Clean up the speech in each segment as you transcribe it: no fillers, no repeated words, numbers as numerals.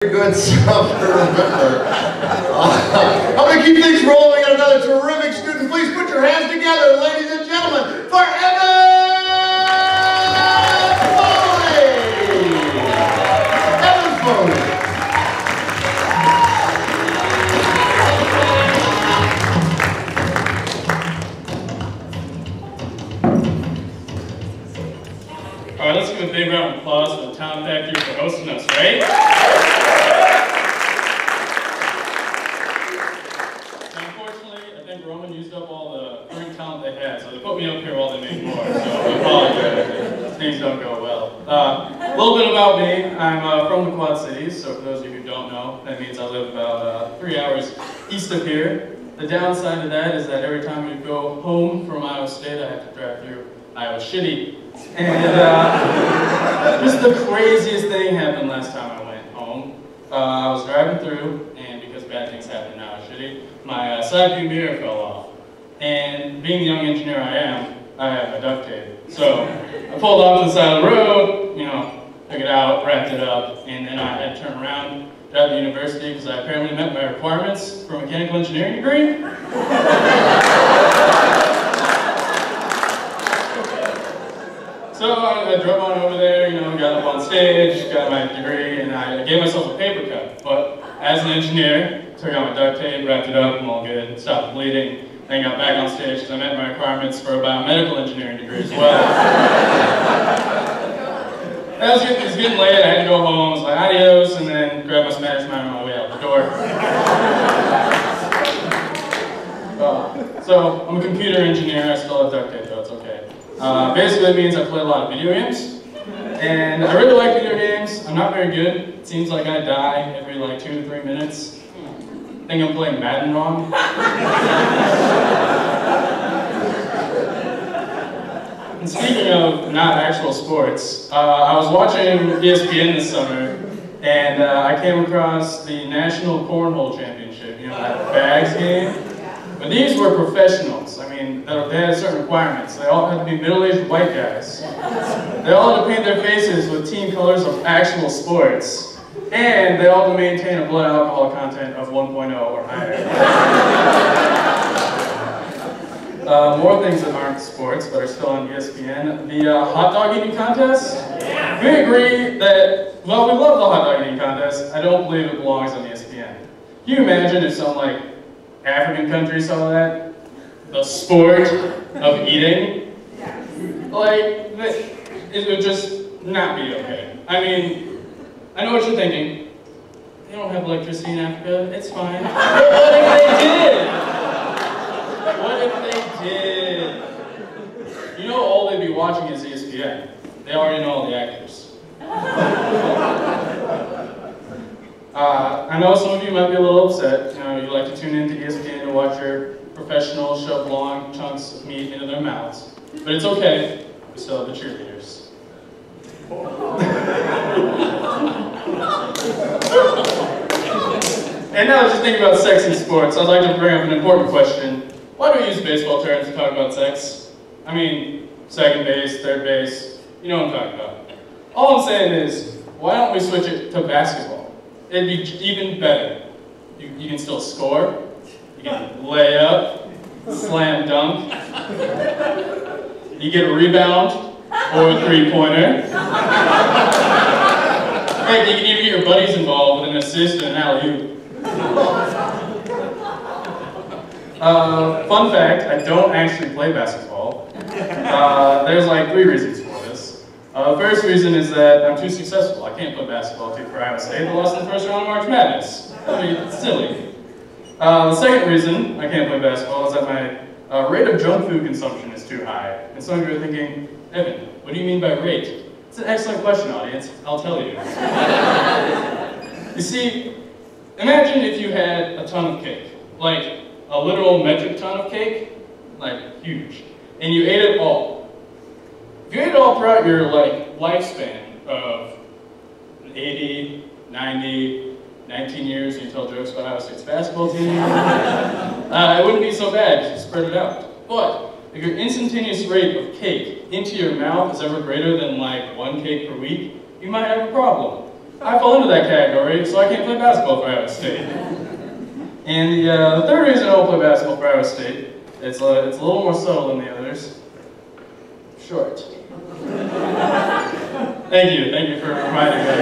Good stuff to remember. I'm going to keep things rolling. We got another terrific student. Please put your hands together, ladies and gentlemen, for Foley! Foley. All right, let's give a big round of applause for the Talent Factory for hosting us, right? Roman used up all the current talent they had, so they put me up here while they made more, so I apologize if things don't go well. A little bit about me. I'm from the Quad Cities, so for those of you who don't know, that means I live about 3 hours east of here. The downside of that is that every time we go home from Iowa State, I have to drive through Iowa Shitty. And just the craziest thing happened last time I went home. I was driving through, and because bad things happen in Iowa Shitty, my side view mirror fell off. And being the young engineer I am, I have my duct tape. So I pulled off to the side of the road, took it out, wrapped it up, and then I had to turn around, drive to university because I apparently met my requirements for a mechanical engineering degree. So I drove on over there, got up on stage, got my degree, and I gave myself a paper cut. But as an engineer, took out my duct tape, wrapped it up, I'm all good, stopped the bleeding, then got back on stage because I met my requirements for a biomedical engineering degree as well. It was getting late, I had to go home, I was like, adios, and then grabbed my Spanish minor on my way out the door. So, I'm a computer engineer, I still have duct tape though, it's okay. Basically it means I play a lot of video games. And I really like video games. I'm not very good. It seems like I die every 2 to 3 minutes. I think I'm playing Madden wrong. And speaking of not actual sports, I was watching ESPN this summer, and I came across the National Cornhole Championship, that bags game. But these were professionals. I mean, they had certain requirements. They all had to be middle-aged white guys. They all had to paint their faces with team colors of actual sports. And they all had to maintain a blood alcohol content of 1.0 or higher. More things that aren't sports, but are still on ESPN. The hot dog eating contest. We agree that, well, we love the hot dog eating contest. I don't believe it belongs on ESPN. Can you imagine if some, African country saw that? The sport of eating? It would just not be okay. I mean, I know what you're thinking. They don't have electricity in Africa, it's fine. But what if they did? What if they did? All they'd be watching is ESPN. They already know all the actors. I know some of you might be a little upset. You like to tune into ESPN to watch your professionals shove long chunks of meat into their mouths. But it's okay, we still have the cheerleaders. And now just thinking about sex in sports, I'd like to bring up an important question. Why do we use baseball terms to talk about sex? I mean, second base, third base, you know what I'm talking about. All I'm saying is, why don't we switch it to basketball? It'd be even better. You can still score, you can lay up, slam dunk, you get a rebound or a three-pointer. Heck, you can even get your buddies involved with an assist and an alley-oop. Fun fact, I don't actually play basketball. There's 3 reasons for this. The first reason is that I'm too successful. I can't play basketball for Iowa State. They lost in the first round of March Madness. I mean, it's silly. The second reason I can't play basketball is that my rate of junk food consumption is too high. And some of you are thinking, Evan, what do you mean by rate? It's an excellent question, audience. I'll tell you. You see, imagine if you had a ton of cake. Like a literal metric ton of cake. Huge. And you ate it all. If you ate it all throughout your lifespan of 80, 90, 19 years, and you tell jokes about Iowa State's basketball team, it wouldn't be so bad if you spread it out. But if your instantaneous rate of cake into your mouth is ever greater than 1 cake per week, you might have a problem. I fall into that category, so I can't play basketball for Iowa State. And the third reason I won't play basketball for Iowa State, it's a little more subtle than the others. Short. Thank you for reminding me.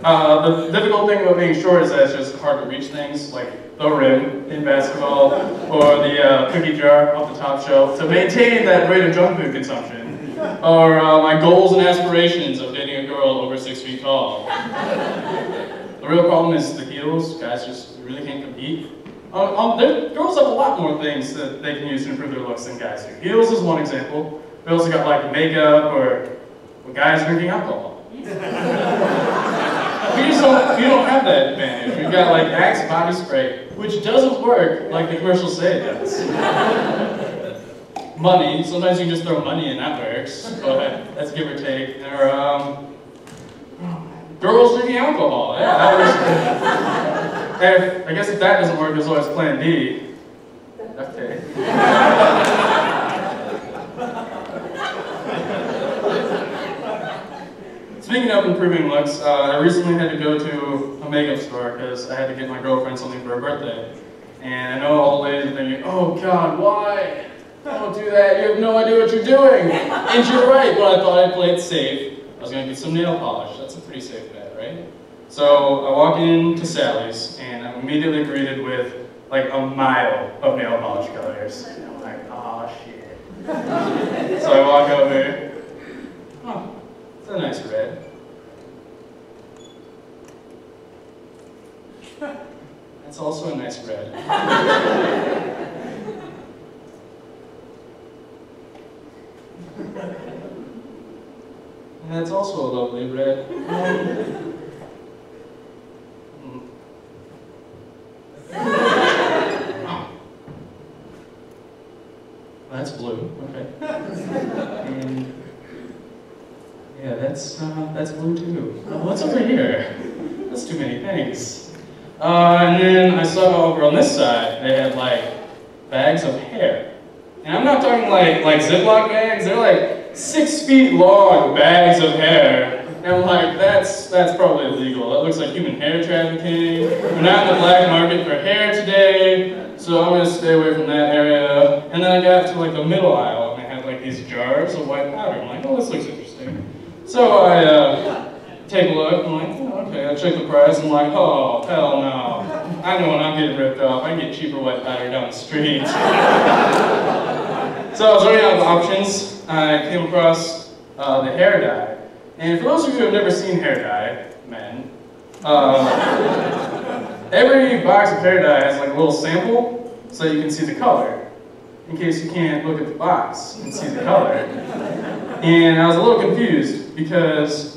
The difficult thing about being short is that it's just hard to reach things, like the rim in basketball, or the cookie jar off the top shelf, to maintain that rate of junk food consumption, or my goals and aspirations of dating a girl over 6 feet tall. The real problem is the heels. Guys just really can't compete. Girls have a lot more things that they can use to improve their looks than guys do. Heels is one example. We also got like makeup or guys drinking alcohol. We don't have that advantage. We've got like Axe body spray, which doesn't work like the commercials say it does. Money, sometimes you can just throw money and that works, but that's give or take. Or girls drinking alcohol. I guess if that doesn't work, there's always plan B. Okay. Speaking of improving looks, I recently had to go to a makeup store because I had to get my girlfriend something for her birthday. And I know all the ladies are thinking, oh God, why? Don't do that, you have no idea what you're doing. And you're right, but I thought I'd play it safe. I was gonna get some nail polish. That's a pretty safe bet, right? So I walk into Sally's and I'm immediately greeted with like a mile of nail polish colors. And I'm like, oh shit. So I walk over, oh. It's a nice red. That's also a nice red. And that's also a lovely red. That's blue. Okay. And yeah, that's blue too. What's over here? That's too many things. And then I saw over on this side, they had like bags of hair. And I'm not talking like Ziploc bags, they're like 6 feet long bags of hair. And I'm like, that's probably illegal. That looks like human hair trafficking. We're not in the black market for hair today, so I'm gonna stay away from that area. And then I got to like the middle aisle and they had like these jars of white powder. I'm like, oh, this looks interesting. So I take a look, I'm like, oh, okay, I check the price, I'm like, oh, hell no. I know when I'm getting ripped off, I can get cheaper white powder down the street. So I was running out of options, I came across the hair dye. And for those of you who have never seen hair dye, men, every box of hair dye has like a little sample so you can see the color, in case you can't look at the box and see the color. And I was a little confused because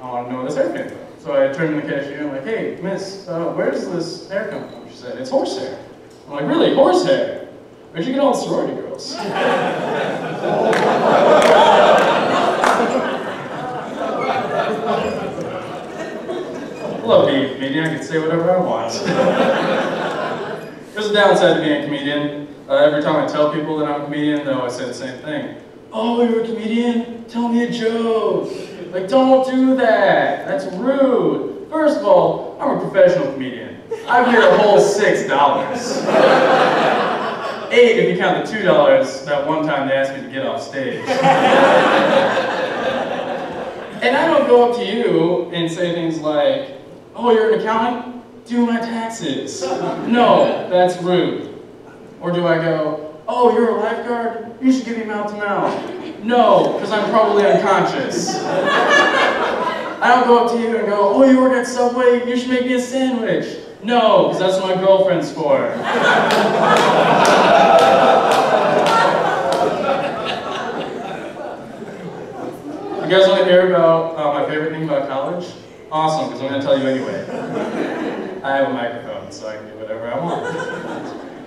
I want to know where this hair came from. So I turned to the cashier and I'm like, hey, miss, where does this hair come from? She said, it's horsehair. I'm like, really, horsehair? Where'd you get all the sorority girls? Love being a comedian, I can say whatever I want. There's a downside to being a comedian. Every time I tell people that I'm a comedian, they always say the same thing. Oh, you're a comedian? Tell me a joke. Like, don't do that. That's rude. First of all, I'm a professional comedian. I've made a whole $6. 8 if you count the $2 that one time they asked me to get off stage. And I don't go up to you and say things like, oh, you're an accountant? Do my taxes. No, that's rude. Or do I go, oh, you're a lifeguard? You should give me mouth to mouth. No, because I'm probably unconscious. I don't go up to you and go, oh, you work at Subway? You should make me a sandwich. No, because that's what my girlfriend's for. You guys want to hear about my favorite thing about college? Awesome, because I'm going to tell you anyway. I have a microphone, so I can do whatever I want.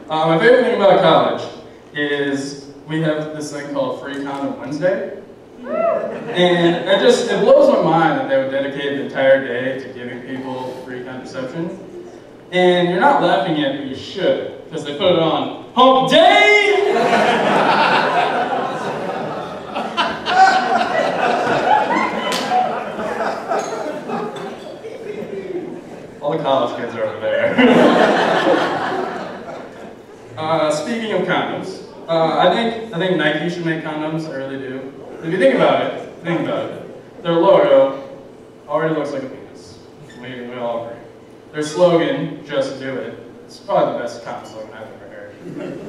My favorite thing about college is we have this thing called Free Condom Wednesday. And it blows my mind that they would dedicate the entire day to giving people free contraception. And you're not laughing yet, but you should, because they put it on Hump Day! All the college kids are over there. Speaking of condoms, I think Nike should make condoms. I really do. If you think about it, their logo already looks like a penis. We all agree. Their slogan, "Just do it," it's probably the best condom slogan I've ever heard.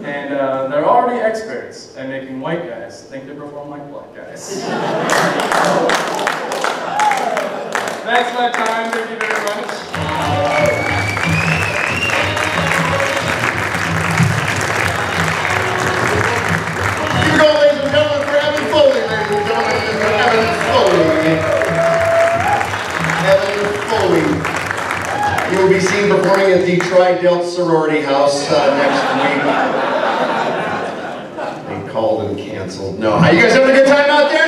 And they're already experts at making white guys think they perform like black guys. That's my time. Thank you very much. Here we go, ladies and gentlemen, for Evan Foley, ladies and gentlemen, Mr. Evan Foley. Evan Foley. You will be seen performing at the Tri-Delt Sorority House next week. They called and canceled. No. You guys having a good time out there?